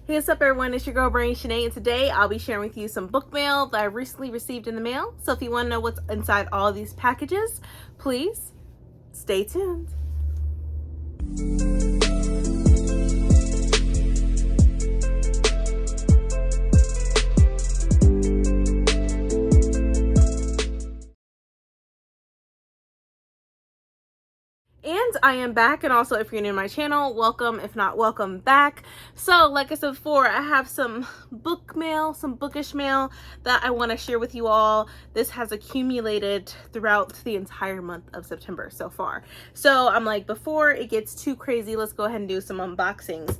Hey, what's up everyone, it's your girl Brain Shanae, and today I'll be sharing with you some book mail that I recently received in the mail. So if you want to know what's inside all of these packages, please stay tuned. And I am back, and also if you're new to my channel, welcome. If not, welcome back. So like I said before, I have some book mail, some bookish mail that I want to share with you all. This has accumulated throughout the entire month of September so far. So I'm like, before it gets too crazy, let's go ahead and do some unboxings.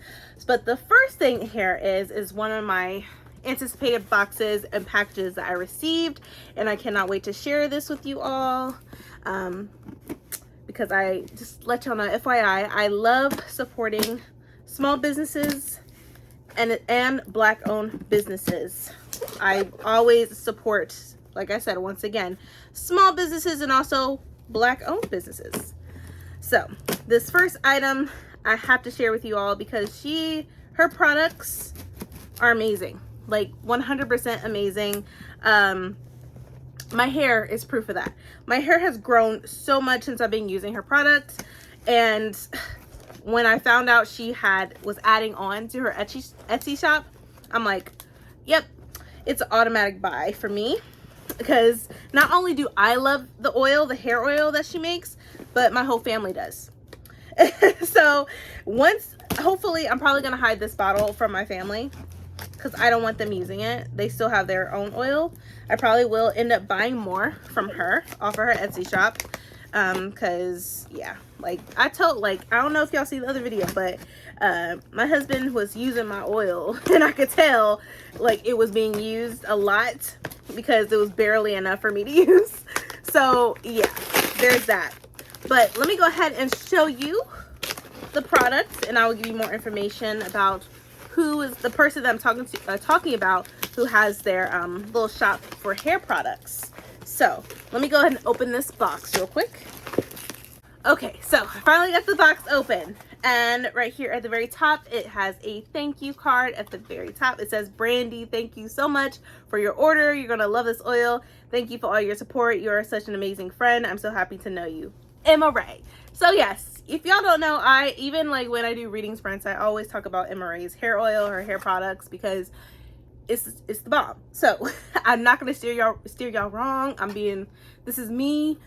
But the first thing here is one of my anticipated boxes and packages that I received, and I cannot wait to share this with you all. Because I just let y'all know, FYI, I love supporting small businesses and Black owned businesses. I always support, like I said, once again, small businesses and also Black owned businesses. So this first item I have to share with you all because her products are amazing, like 100% amazing. My hair is proof of that. My hair has grown so much since I've been using her products, and when I found out she was adding on to her Etsy shop, I'm like, yep, it's an automatic buy for me, because not only do I love the oil, the hair oil that she makes, but my whole family does. So hopefully I'm probably gonna hide this bottle from my family because I don't want them using it. They still have their own oil. I probably will end up buying more from her off of her Etsy shop, because yeah, like I don't know if y'all see the other video, but my husband was using my oil and I could tell like it was being used a lot because it was barely enough for me to use. So yeah, there's that. But let me go ahead and show you the product, and I will give you more information about who is the person that I'm talking about, who has their little shop for hair products. So let me go ahead and open this box real quick. Okay, so I finally got the box open, and right here at the very top it has a thank you card. At the very top it says, Brandy, thank you so much for your order. You're gonna love this oil. Thank you for all your support. You're such an amazing friend. I'm so happy to know you, Emma Ray. So yes, if y'all don't know, I even like when I do reading sprints, I always talk about Emma Ray's hair oil, her hair products, because it's the bomb. So I'm not gonna steer y'all wrong. This is me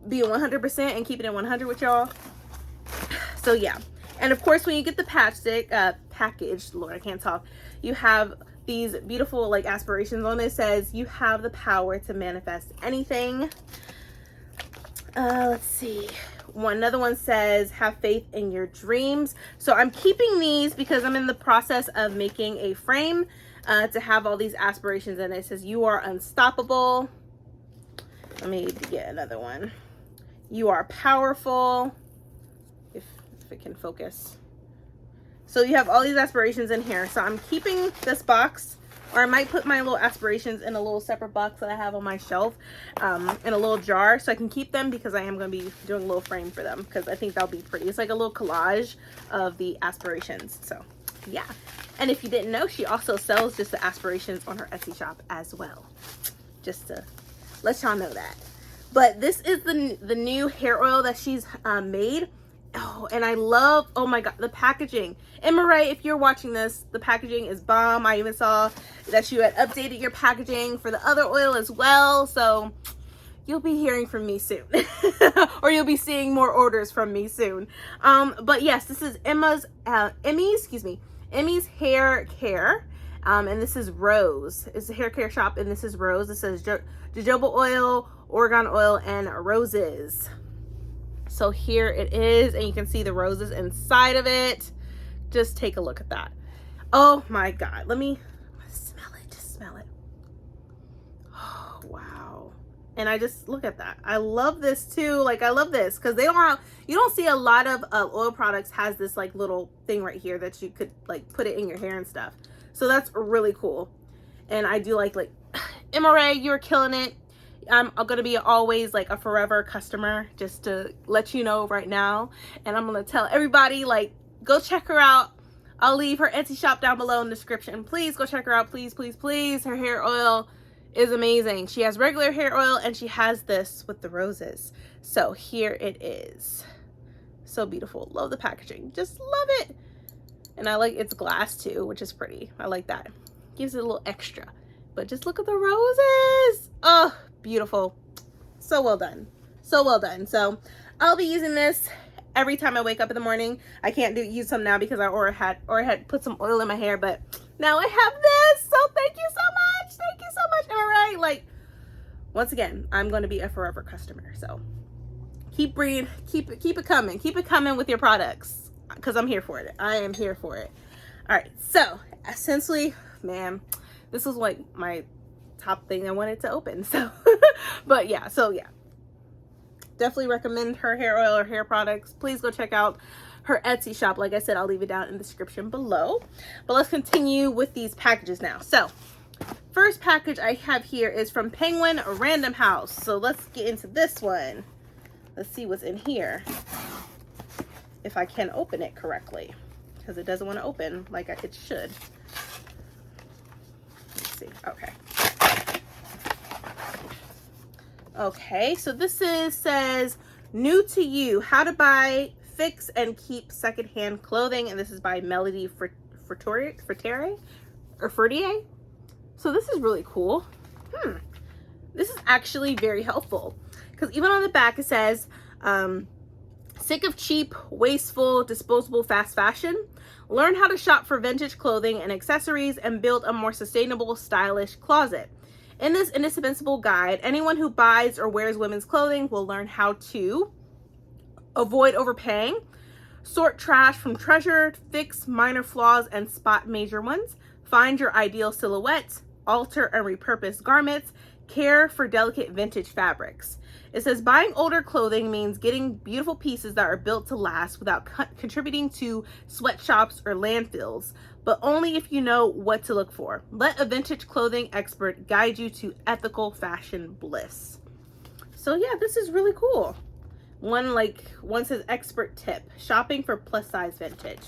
being 100% and keeping it 100 with y'all. So yeah, and of course when you get the package, Lord, I can't talk, you have these beautiful like aspirations on it. It says you have the power to manifest anything. Let's see. Another one says have faith in your dreams. So I'm keeping these because I'm in the process of making a frame to have all these aspirations in it. It says you are unstoppable. Let me get another one. You are powerful. If it can focus. So you have all these aspirations in here. So I'm keeping this box, or I might put my little aspirations in a little separate box that I have on my shelf, in a little jar, so I can keep them, because I am going to be doing a little frame for them, because I think that'll be pretty. It's like a little collage of the aspirations. So yeah, and if you didn't know, she also sells just the aspirations on her Etsy shop as well, just to let y'all know that. But this is the new hair oil that she's made. Oh, and I love, oh my god, the packaging. Emma Ray, if you're watching this, the packaging is bomb. I even saw that you had updated your packaging for the other oil as well. So you'll be hearing from me soon. Or you'll be seeing more orders from me soon. But yes, this is Emmy's hair care. And this is Rose. It's a hair care shop, and this is Rose. It says jojoba oil, argan oil, and roses. So here it is, and you can see the roses inside of it. Just take a look at that. Oh my god, let me smell it. Just smell it. Oh wow. And I just look at that. I love this too. Like I love this because you don't see a lot of oil products has this like little thing right here that you could like put it in your hair and stuff. So that's really cool. And I do like Emma Ray, you're killing it. I'm gonna be always like a forever customer, just to let you know right now. And I'm gonna tell everybody, like, go check her out. I'll leave her Etsy shop down below in the description. Please go check her out. Please, please, please. Her hair oil is amazing. She has regular hair oil and she has this with the roses. So here it is. So beautiful. Love the packaging. Just love it. And I like it's glass too, which is pretty. I like that. Gives it a little extra. But just look at the roses. Oh, beautiful. So well done. So well done. So I'll be using this every time I wake up in the morning. I can't use some now because I already had put some oil in my hair, but now I have this. So thank you so much. Thank you so much. Am I right? Like, once again, I'm going to be a forever customer. So keep it coming. Keep it coming with your products because I'm here for it. I am here for it. All right. So essentially, man, this was like my top thing I wanted to open. So, but yeah. So yeah. Definitely recommend her hair oil or hair products. Please go check out her Etsy shop. Like I said, I'll leave it down in the description below. But let's continue with these packages now. So first package I have here is from Penguin Random House. So let's get into this one. Let's see what's in here. If I can open it correctly. Because it doesn't want to open like it should. Let's see. Okay. Okay, so this says new to you, how to buy, fix, and keep secondhand clothing, and this is by Melody Fertier. So this is really cool. This is actually very helpful because even on the back it says, sick of cheap, wasteful, disposable fast fashion? Learn how to shop for vintage clothing and accessories and build a more sustainable, stylish closet. In this indispensable guide, anyone who buys or wears women's clothing will learn how to avoid overpaying, sort trash from treasure, fix minor flaws and spot major ones, find your ideal silhouette, alter and repurpose garments, care for delicate vintage fabrics. It says buying older clothing means getting beautiful pieces that are built to last without contributing to sweatshops or landfills, but only if you know what to look for. Let a vintage clothing expert guide you to ethical fashion bliss. So yeah, this is really cool. One says expert tip, shopping for plus size vintage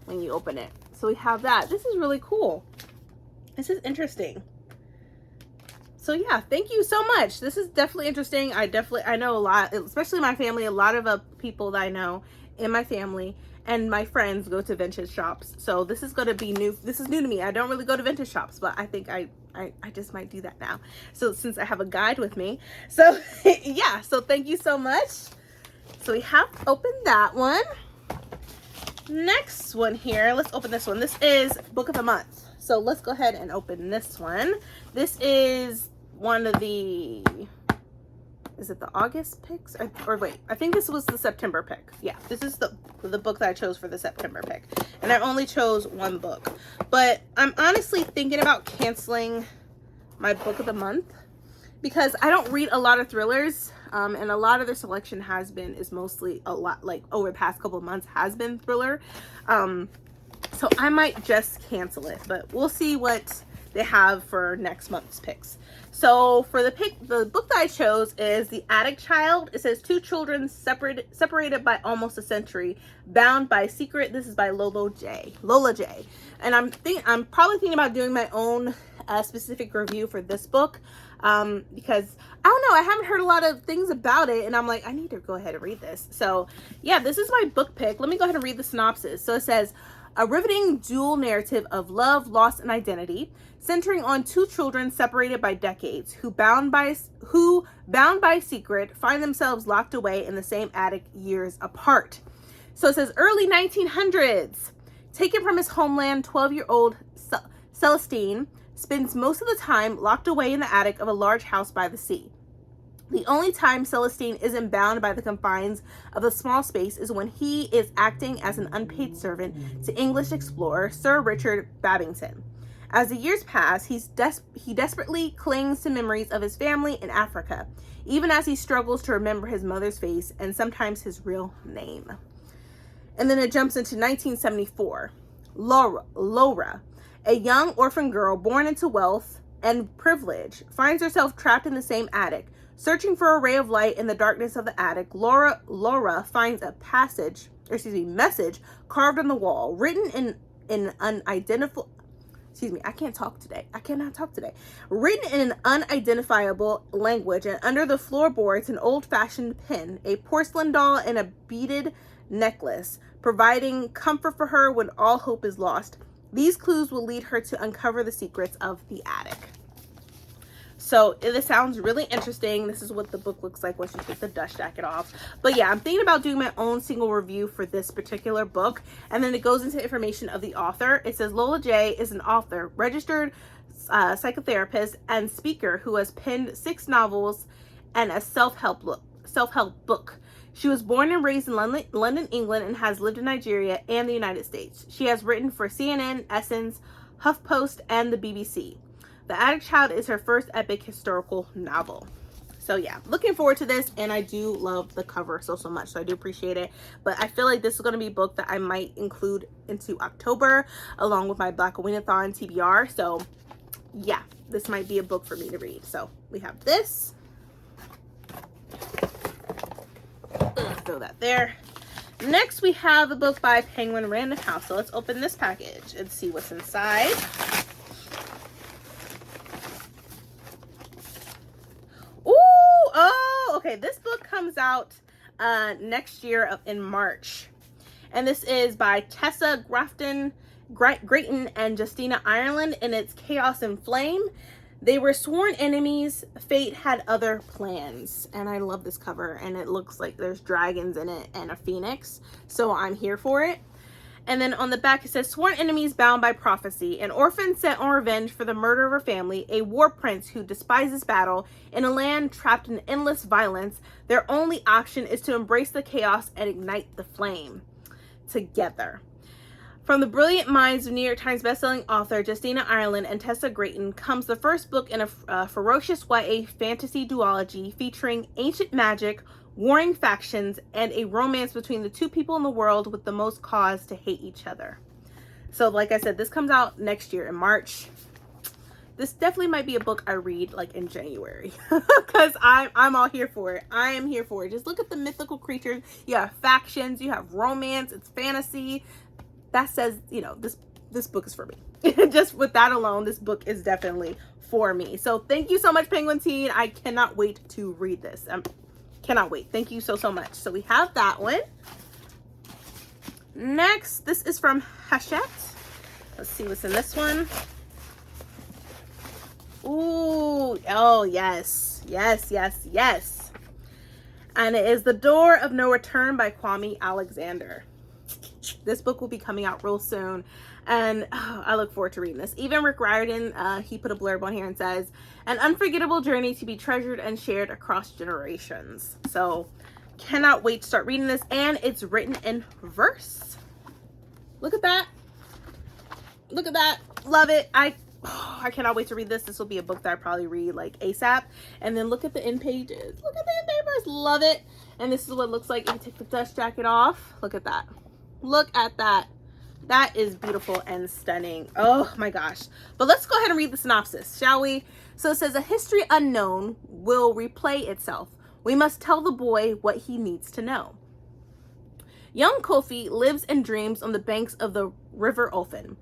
when you open it. So we have that. This is really cool. This is interesting. So yeah, thank you so much. This is definitely interesting. I know a lot, especially my family, a lot of people that I know in my family and my friends go to vintage shops. So this is going to be new. This is new to me. I don't really go to vintage shops, but I think I just might do that now. So since I have a guide with me. So yeah, so thank you so much. So we have opened that one. Next one here, let's open this one. This is Book of the Month. So let's go ahead and open this one. This is one of the, is it the August picks? Or wait, I think this was the September pick. Yeah, this is the book that I chose for the September pick. And I only chose one book. But I'm honestly thinking about canceling my Book of the Month because I don't read a lot of thrillers. And a lot of their selection is mostly a lot, like over the past couple of months has been thriller. So I might just cancel it, but we'll see what they have for next month's picks. So for the book that I chose is The Attic Child. It says two children separated by almost a century, bound by secret. This is by Lola J. And I'm probably thinking about doing my own specific review for this book. Because I don't know, I haven't heard a lot of things about it and I'm like, I need to go ahead and read this. So yeah, this is my book pick. Let me go ahead and read the synopsis. So it says, a riveting dual narrative of love, loss, and identity, centering on two children separated by decades who bound by secret find themselves locked away in the same attic years apart. So it says early 1900s. Taken from his homeland, 12-year-old Celestine spends most of the time locked away in the attic of a large house by the sea. The only time Celestine isn't bound by the confines of a small space is when he is acting as an unpaid servant to English explorer Sir Richard Babington. As the years pass, he desperately clings to memories of his family in Africa, even as he struggles to remember his mother's face and sometimes his real name. And then it jumps into 1974. Laura, a young orphan girl born into wealth and privilege, finds herself trapped in the same attic. Searching for a ray of light in the darkness of the attic, Laura finds a message carved on the wall, written in in unidentifiable, I can't talk today. I cannot talk today. Written in an unidentifiable language, and under the floorboards, an old-fashioned pin, a porcelain doll, and a beaded necklace, providing comfort for her when all hope is lost. These clues will lead her to uncover the secrets of the attic. So this sounds really interesting. This is what the book looks like once you take the dust jacket off. But yeah, I'm thinking about doing my own single review for this particular book. And then it goes into information of the author. It says Lola J is an author, registered psychotherapist, and speaker who has penned 6 novels and a self-help book. She was born and raised in London, England, and has lived in Nigeria and the United States. She has written for CNN, Essence, HuffPost, and the BBC. The Attic Child is her first epic historical novel. So yeah, looking forward to this, and I do love the cover so much, so I do appreciate it. But I feel like this is going to be a book that I might include into October along with my Black Winathon TBR. So yeah, this might be a book for me to read. So we have this. Throw that there. Next we have a book by Penguin Random House. So let's open this package and see what's inside. Okay, this book comes out next year in March. And this is by Tessa Grayton and Justina Ireland, and it's Chaos and Flame. They were sworn enemies. Fate had other plans. And I love this cover, and it looks like there's dragons in it and a phoenix. So I'm here for it. And then on the back it says, sworn enemies bound by prophecy, an orphan set on revenge for the murder of her family, a war prince who despises battle, in a land trapped in endless violence. Their only option is to embrace the chaos and ignite the flame together. From the brilliant minds of New York Times bestselling author Justina Ireland and Tessa Grayton comes the first book in a ferocious YA fantasy duology featuring ancient magic, warring factions, and a romance between the 2 people in the world with the most cause to hate each other. So like I said, this comes out next year in March. This definitely might be a book I read like in January because I'm all here for it. I am here for it. Just look at the mythical creatures. You have factions, you have romance, it's fantasy. That says, you know, this book is for me. Just with that alone, this book is definitely for me. So thank you so much, Penguin Teen. I cannot wait to read this. Cannot wait. Thank you so much. So we have that one. Next, this is from Hachette. Let's see what's in this one. Ooh, oh yes, yes. And it is The Door of No Return by Kwame Alexander. This book will be coming out real soon, and I look forward to reading this. Even Rick Riordan, he put a blurb on here and says, an unforgettable journey to be treasured and shared across generations. So cannot wait to start reading this, and it's written in verse. Look at that. Look at that. Love it. I cannot wait to read this. This will be a book that I probably read like ASAP. And then look at the end pages. Look at the end papers. Love it. And this is what it looks like if you take the dust jacket off. Look at that. Look at that. That is beautiful and stunning. Oh my gosh. But let's go ahead and read the synopsis, shall we? So it says, a history unknown will replay itself. We must tell the boy what he needs to know. Young Kofi lives and dreams on the banks of the River Ofen.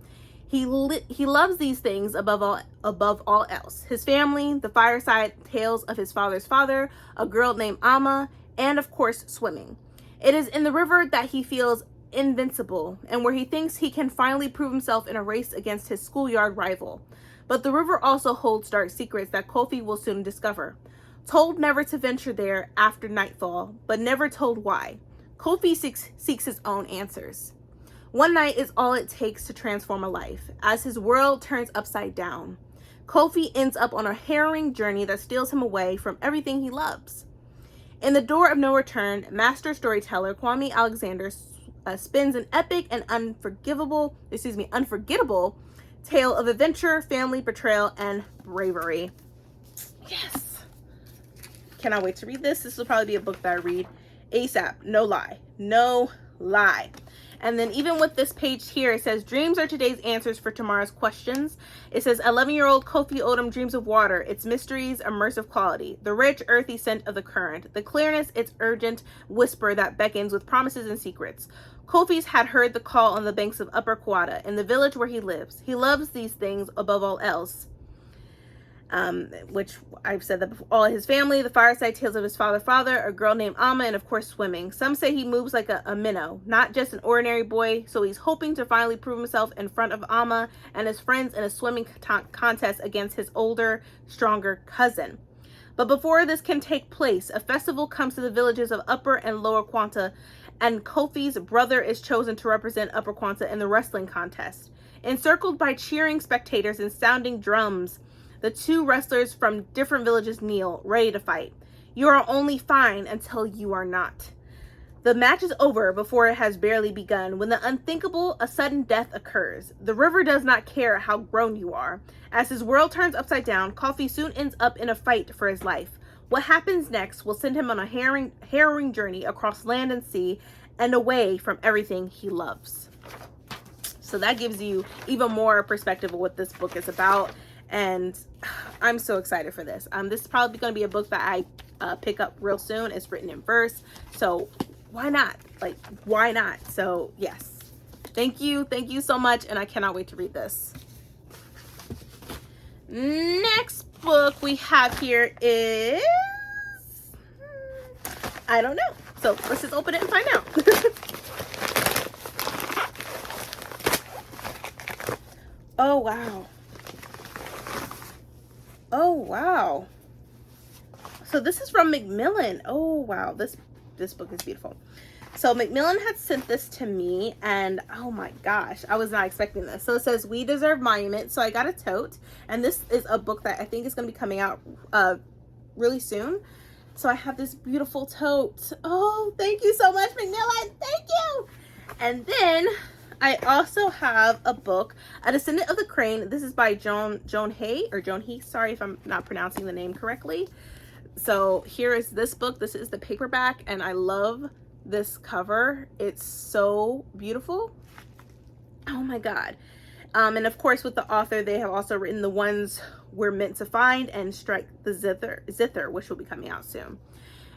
He loves these things above all else. His family, the fireside tales of his father's father, a girl named Amma, and of course, swimming. It is in the river that he feels invincible, and where he thinks he can finally prove himself in a race against his schoolyard rival. But the river also holds dark secrets that Kofi will soon discover. Told never to venture there after nightfall, but never told why, Kofi seeks his own answers. One night is all it takes to transform a life. As his world turns upside down, Kofi ends up on a harrowing journey that steals him away from everything he loves. In The Door of No Return, master storyteller Kwame Alexander spins an epic and unforgettable tale of adventure, family, betrayal, and bravery. Yes. Cannot wait to read this. This will probably be a book that I read ASAP. No lie. No lie. And then even with this page here, it says, dreams are today's answers for tomorrow's questions. It says, 11-year-old Kofi Odom dreams of water, its mysteries, immersive quality, the rich, earthy scent of the current, the clearness, its urgent whisper that beckons with promises and secrets. Kofi's had heard the call on the banks of Upper Quata, in the village where he lives. He loves these things above all else. Which I've said that before. All his family, the fireside tales of his father, a girl named Amma, and of course swimming. Some say he moves like a minnow, not just an ordinary boy, so he's hoping to finally prove himself in front of Amma and his friends in a swimming contest against his older, stronger cousin. But before this can take place, a festival comes to the villages of Upper and Lower Quanta, and Kofi's brother is chosen to represent Upper Quanta in the wrestling contest. Encircled by cheering spectators and sounding drums, the two wrestlers from different villages kneel, ready to fight. You are only fine until you are not. The match is over before it has barely begun. When the unthinkable, a sudden death occurs. The river does not care how grown you are. As his world turns upside down, Kofi soon ends up in a fight for his life. What happens next will send him on a harrowing journey across land and sea and away from everything he loves. So that gives you even more perspective of what this book is about. And I'm so excited for this. This is probably going to be a book that I pick up real soon. It's written in verse, so why not? Like, why not? So yes, thank you so much, and I cannot wait to read this. Next book we have here is, I don't know. So let's just open it and find out. Oh wow. Oh wow. So this is from Macmillan. Oh wow, this book is beautiful. So Macmillan had sent this to me, and oh my gosh, I was not expecting this. So it says We Deserve Monument. So I got a tote, and this is a book that I think is going to be coming out really soon. So I have this beautiful tote. Oh, thank you so much, Macmillan. Thank you. And then I also have a book, A Descendant of the Crane. This is by Joan He. Sorry if I'm not pronouncing the name correctly. So here is this book. This is the paperback, and I love this cover. It's so beautiful. Oh my God. And of course, with the author, they have also written The Ones We're Meant to Find and Strike the Zither, which will be coming out soon.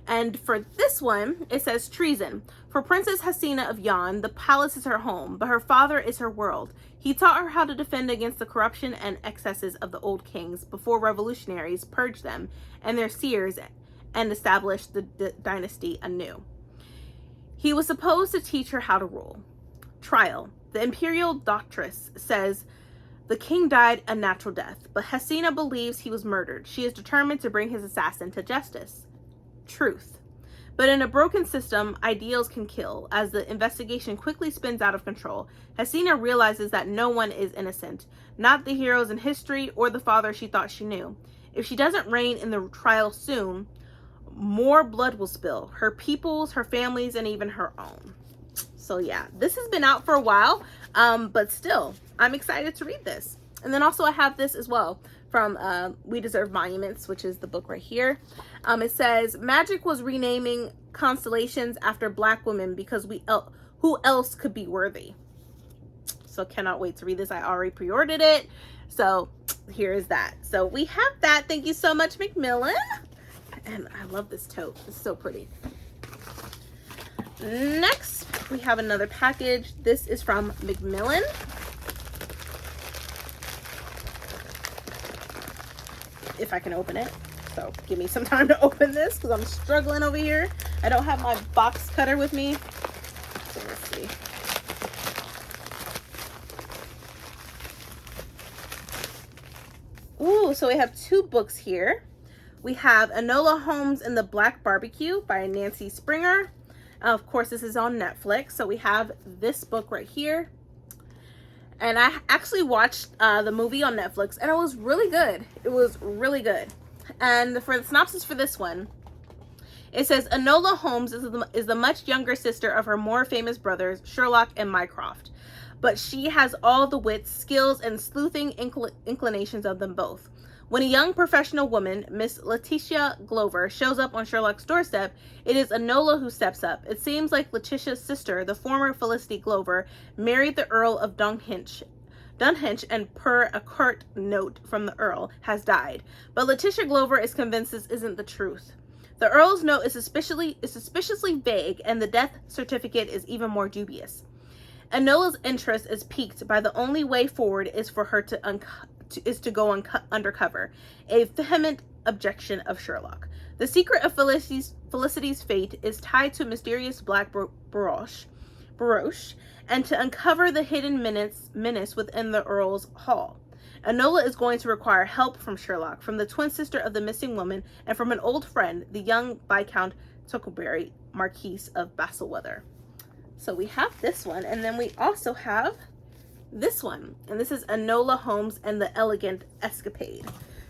And for this one, it says Treason. For Princess Hasina of Yan, the palace is her home, but her father is her world. He taught her how to defend against the corruption and excesses of the old kings before revolutionaries purged them and their seers and established the dynasty anew. He was supposed to teach her how to rule. Trial. The imperial doctress says the king died a natural death, but Hasina believes he was murdered. She is determined to bring his assassin to justice. Truth. But in a broken system, ideals can kill. As the investigation quickly spins out of control, Hasina realizes that no one is innocent, not the heroes in history or the father she thought she knew. If she doesn't reign in the trial soon, more blood will spill. Her people's, her family's, and even her own. So yeah, this has been out for a while, but still, I'm excited to read this. And then also I have this as well from We Deserve Monuments, which is the book right here. It says, Magic was renaming constellations after Black women because who else could be worthy? So cannot wait to read this. I already pre-ordered it. So here is that. So we have that. Thank you so much, Macmillan. And I love this tote. It's so pretty. Next, we have another package. This is from Macmillan. If I can open it. So give me some time to open this because I'm struggling over here. I don't have my box cutter with me. So let's see. Ooh, so we have two books here. We have Enola Holmes and the Black Barbecue by Nancy Springer. Of course, this is on Netflix. So we have this book right here. And I actually watched the movie on Netflix, and it was really good. It was really good. And for the synopsis for this one, it says Enola Holmes is the much younger sister of her more famous brothers, Sherlock and Mycroft. But she has all the wits, skills, and sleuthing inclinations of them both. When a young professional woman, Miss Letitia Glover, shows up on Sherlock's doorstep, it is Enola who steps up. It seems like Letitia's sister, the former Felicity Glover, married the Earl of Dunhinch, and per a curt note from the Earl, has died. But Letitia Glover is convinced this isn't the truth. The Earl's note is suspiciously vague, and the death certificate is even more dubious. Enola's interest is piqued by the only way forward is for her to go undercover, a vehement objection of Sherlock. The secret of Felicity's fate is tied to a mysterious black barouche, and to uncover the hidden menace within the Earl's hall. Enola is going to require help from Sherlock, from the twin sister of the missing woman, and from an old friend, the young Viscount Tuckleberry, Marquis of Baselweather. So we have this one, and then we also have this one, and this is Enola Holmes and the Elegant Escapade.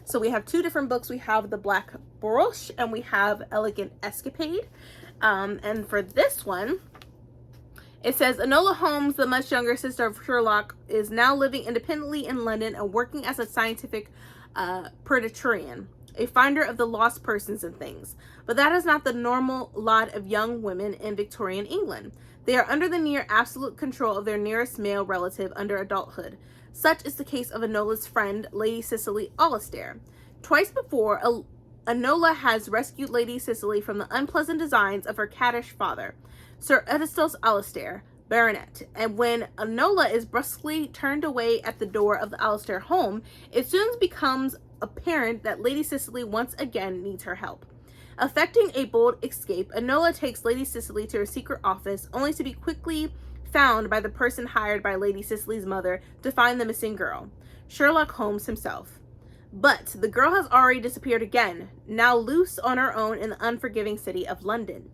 So we have two different books. We have the Black Barouche and we have Elegant Escapade. And for this one, it says Enola Holmes, the much younger sister of Sherlock, is now living independently in London and working as a scientific predatorian, a finder of the lost persons and things. But that is not the normal lot of young women in Victorian England. They are under the near absolute control of their nearest male relative under adulthood. Such is the case of Enola's friend, Lady Cicely Alistair. Twice before, Enola has rescued Lady Cicely from the unpleasant designs of her caddish father, Sir Edistos Alistair, Baronet, and when Enola is brusquely turned away at the door of the Alistair home, it soon becomes apparent that Lady Cicely once again needs her help. Effecting a bold escape, Enola takes Lady Cicely to her secret office, only to be quickly found by the person hired by Lady Cicely's mother to find the missing girl, Sherlock Holmes himself. But the girl has already disappeared again, now loose on her own in the unforgiving city of London.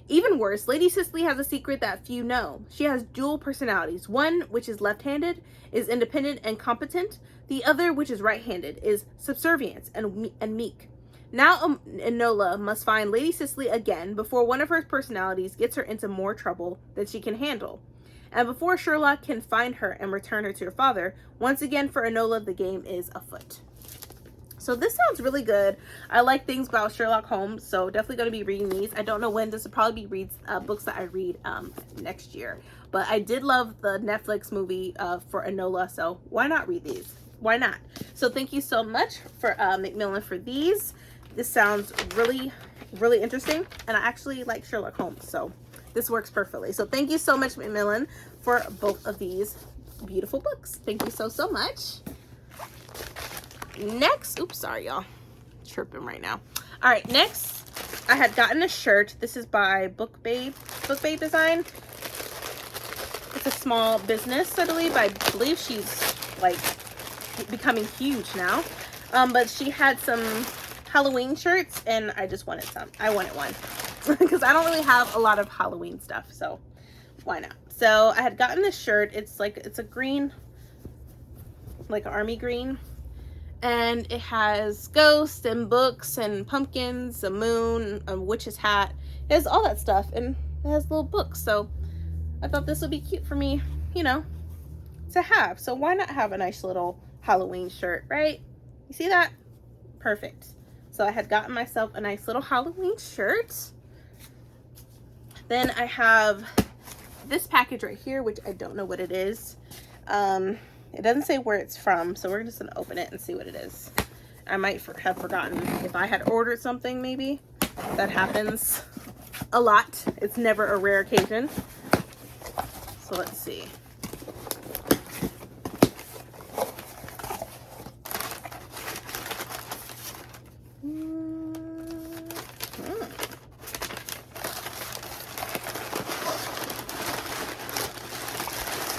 Even worse, Lady Cicely has a secret that few know. She has dual personalities. One, which is left-handed, is independent and competent. The other, which is right-handed, is subservient and meek. Now Enola must find Lady Cicely again before one of her personalities gets her into more trouble than she can handle. And before Sherlock can find her and return her to her father, once again for Enola the game is afoot. So this sounds really good. I like things about Sherlock Holmes, so definitely going to be reading these. I don't know when. This will probably be books that I read next year. But I did love the Netflix movie for Enola, so why not read these? Why not? So thank you so much for Macmillan for these. This sounds really, really interesting, and I actually like Sherlock Holmes, so this works perfectly. So thank you so much, Macmillan, for both of these beautiful books. Thank you so, so much. Next, oops, sorry, y'all. Chirping right now. All right, next, I had gotten a shirt. This is by Book Babe Design. It's a small business, I believe she's, like, becoming huge now. But she had some Halloween shirts, and I just wanted some. I wanted one because I don't really have a lot of Halloween stuff, so why not? So I had gotten this shirt. It's a green, like army green, and it has ghosts and books and pumpkins, a moon, a witch's hat. It has all that stuff, and it has little books. So I thought this would be cute for me, you know, to have. So why not have a nice little Halloween shirt, right? You see that? Perfect. So I had gotten myself a nice little Halloween shirt. Then I have this package right here, which I don't know what it is. It doesn't say where it's from, so we're just gonna open it and see what it is. I might have forgotten if I had ordered something, maybe. That happens a lot. It's never a rare occasion. So let's see.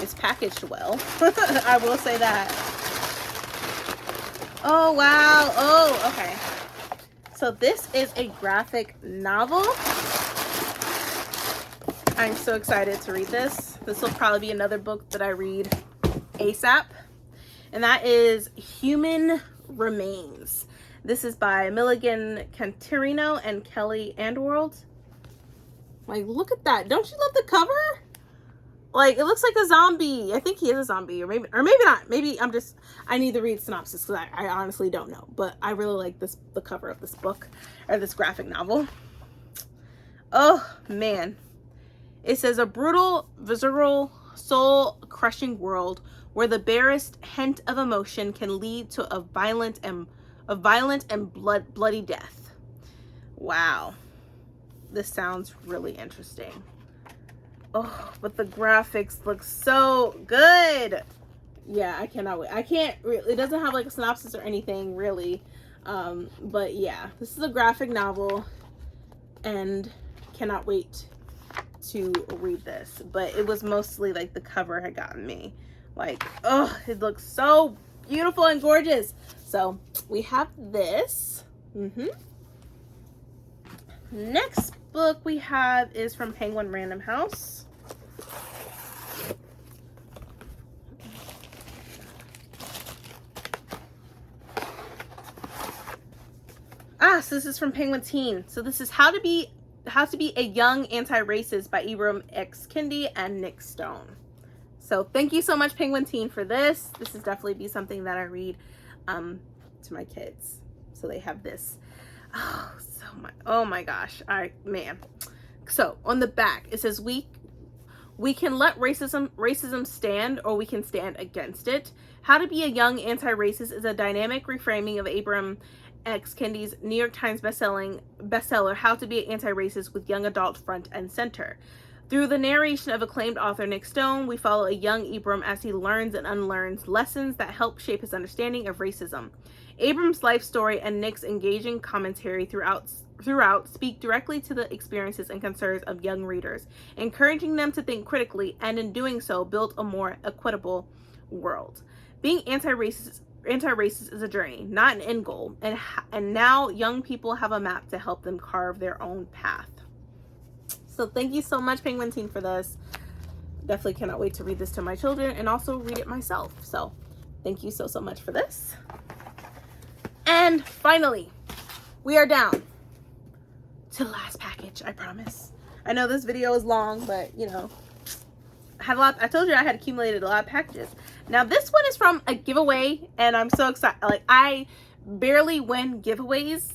It's packaged well. I will say that. Oh, wow. Oh, okay. So this is a graphic novel. I'm so excited to read this. This will probably be another book that I read ASAP. And that is Human Remains. This is by Milligan Cantarino and Kelly Andworld. Like, look at that. Don't you love the cover? Like, it looks like a zombie. I think he is a zombie, or maybe not. Maybe I need to read Synopsis because I honestly don't know. But I really like the cover of this book, or this graphic novel. Oh, man. It says, a brutal, visceral, soul-crushing world where the barest hint of emotion can lead to a violent and bloody death. Wow. This sounds really interesting. Oh, but the graphics look so good. Yeah, I cannot wait. I can't really, it doesn't have like a synopsis or anything really. But yeah, this is a graphic novel and cannot wait to read this. But it was mostly like the cover had gotten me. Like, oh, it looks so beautiful and gorgeous. So we have this. Next book we have is from Penguin Random House. So this is from Penguin Teen. So this is How to Be a Young Anti-Racist by Ibram X. Kendi and Nick Stone. So thank you so much, Penguin Teen, for this. This is definitely be something that I read to my kids. So they have this. Oh my gosh. Man. So on the back it says we can let racism stand, or we can stand against it. How to Be a Young Anti-Racist is a dynamic reframing of Ibram X. Kendi's New York Times bestseller, How to Be an Anti-Racist, with young adults front and center. Through the narration of acclaimed author Nick Stone, we follow a young Ibram as he learns and unlearns lessons that help shape his understanding of racism. Ibram's life story and Nick's engaging commentary throughout speak directly to the experiences and concerns of young readers, encouraging them to think critically, and in doing so, build a more equitable world. Being anti-racist is a journey, not an end goal, and now young people have a map to help them carve their own path. So thank you so much, Penguin Teen, for this. Definitely cannot wait to read this to my children and also read it myself. So thank you so much for this. And finally, we are down to the last package, I promise. I know this video is long, but you know, I told you I had accumulated a lot of packages. Now this one is from a giveaway, and I'm so excited. Like, I barely win giveaways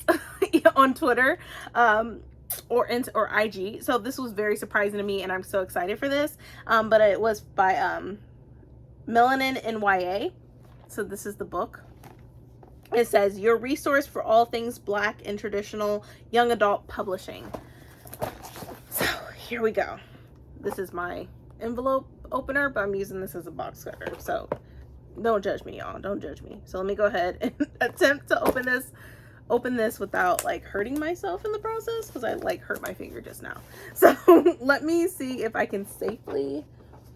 on Twitter or IG, so this was very surprising to me, and I'm so excited for this. But it was by Melanin in YA. So this is the book. It says, your resource for all things Black and traditional young adult publishing. So here we go. This is my envelope opener, but I'm using this as a box cutter, so don't judge me, y'all. Don't judge me. So let me go ahead and attempt to open this without like hurting myself in the process, because I like hurt my finger just now. So let me see if I can safely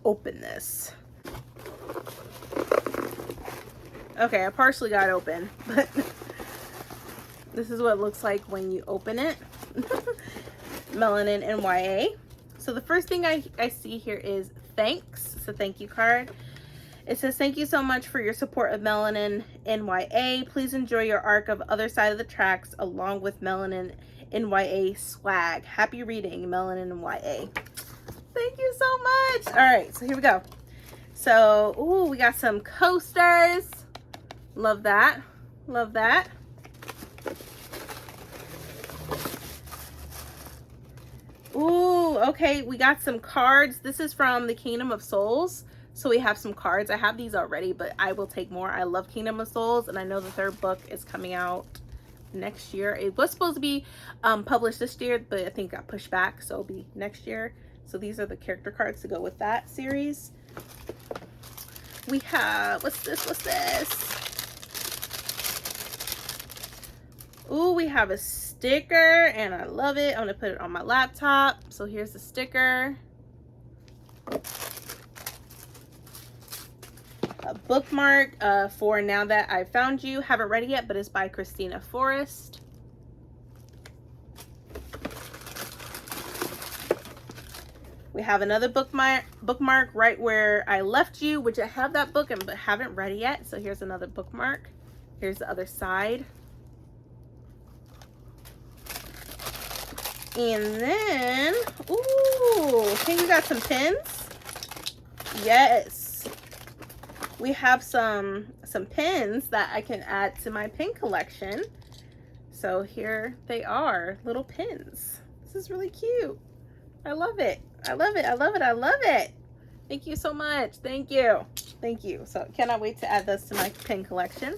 open this. Okay, I partially got it open, but this is what it looks like when you open it. Melanin NYA. So the first thing I see here is thanks. It's a thank you card. It says, thank you so much for your support of Melanin NYA. Please enjoy your arc of Other Side of the Tracks along with Melanin NYA swag. Happy reading, Melanin NYA. Thank you so much. All right, so here we go. So, ooh, we got some coasters. Love that. Love that. Ooh, okay, we got some cards. This is from the Kingdom of Souls. So we have some cards. I have these already, but I will take more. I love Kingdom of Souls, and I know the third book is coming out next year. It was supposed to be published this year, but I think it got pushed back, so it'll be next year. So these are the character cards to go with that series. We have, what's this? Ooh, we have a sticker, and I love it. I'm gonna put it on my laptop. So here's the sticker. A bookmark for Now That I Found You. Haven't read it yet, but it's by Christina Forrest. We have another bookmark, Right Where I Left You, which I have that book but haven't read it yet. So here's another bookmark. Here's the other side. And then, ooh, okay, we got some pins. Yes. We have some pins that I can add to my pin collection. So here they are, little pins. This is really cute. I love it. I love it. I love it. I love it. Thank you so much. Thank you. Thank you. So cannot wait to add this to my pin collection.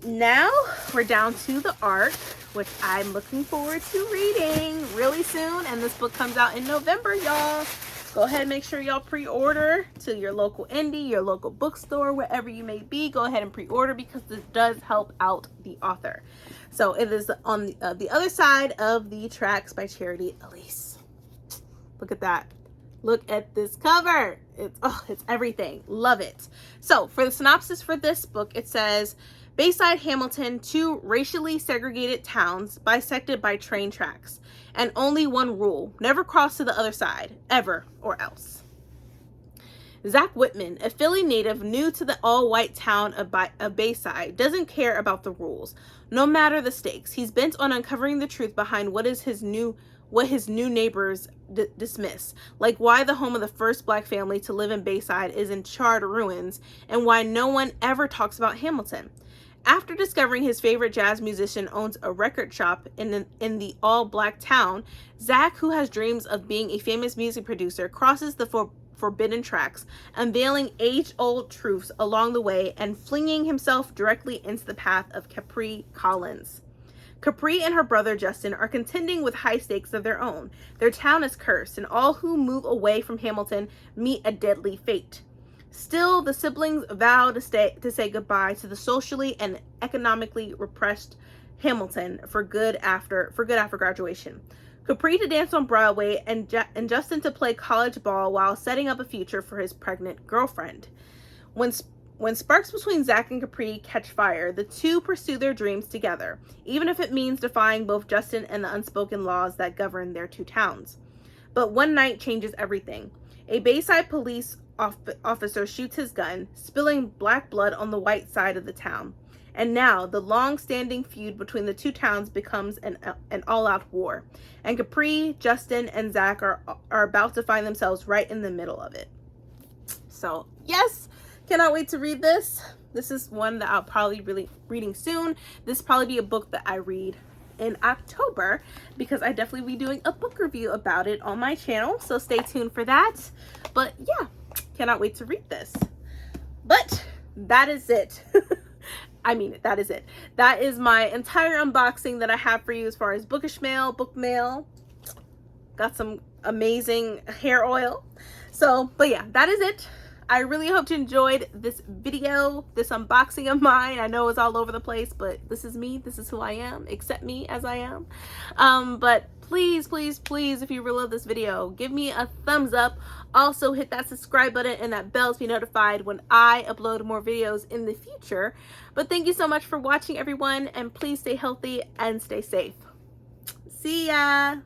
Now we're down to the arc. which I'm looking forward to reading really soon. And this book comes out in November, y'all. Go ahead and make sure y'all pre-order to your local indie, your local bookstore, wherever you may be. Go ahead and pre-order because this does help out the author. So it is on the other side of the tracks by Charity Elise. Look at that. Look at this cover. It's everything. Love it. So for the synopsis for this book, it says, Bayside, Hamilton, two racially segregated towns bisected by train tracks. And only one rule, never cross to the other side, ever or else. Zach Whitman, a Philly native new to the all-white town of Bayside, doesn't care about the rules, no matter the stakes. He's bent on uncovering the truth behind what his new neighbors dismiss, like why the home of the first Black family to live in Bayside is in charred ruins, and why no one ever talks about Hamilton. After discovering his favorite jazz musician owns a record shop in the all-Black town, Zach, who has dreams of being a famous music producer, crosses the forbidden tracks, unveiling age-old truths along the way and flinging himself directly into the path of Capri Collins. Capri and her brother Justin are contending with high stakes of their own. Their town is cursed, and all who move away from Hamilton meet a deadly fate. Still, the siblings vow to say goodbye to the socially and economically repressed Hamilton for good after graduation. Capri to dance on Broadway and Justin to play college ball while setting up a future for his pregnant girlfriend. When sparks between Zach and Capri catch fire, the two pursue their dreams together, even if it means defying both Justin and the unspoken laws that govern their two towns. But one night changes everything. A Bayside police officer shoots his gun, spilling Black blood on the white side of the town. And now, the long-standing feud between the two towns becomes an all-out war. And Capri, Justin, and Zach are about to find themselves right in the middle of it. So, yes, cannot wait to read this. This is one that I'll probably be reading soon. This will probably be a book that I read in October because I definitely be doing a book review about it on my channel. So stay tuned for that. But yeah, cannot wait to read this. But that is it. I mean, that is it. That is my entire unboxing that I have for you as far as Bookish mail, book mail. Got some amazing hair oil. So, but yeah, that is it. I really hope you enjoyed this video, this unboxing of mine. I know it's all over the place, but this is me. This is who I am. Accept me as I am. But please, please, please, if you really love this video, give me a thumbs up. Also, hit that subscribe button and that bell to be notified when I upload more videos in the future. But thank you so much for watching, everyone, and please stay healthy and stay safe. See ya!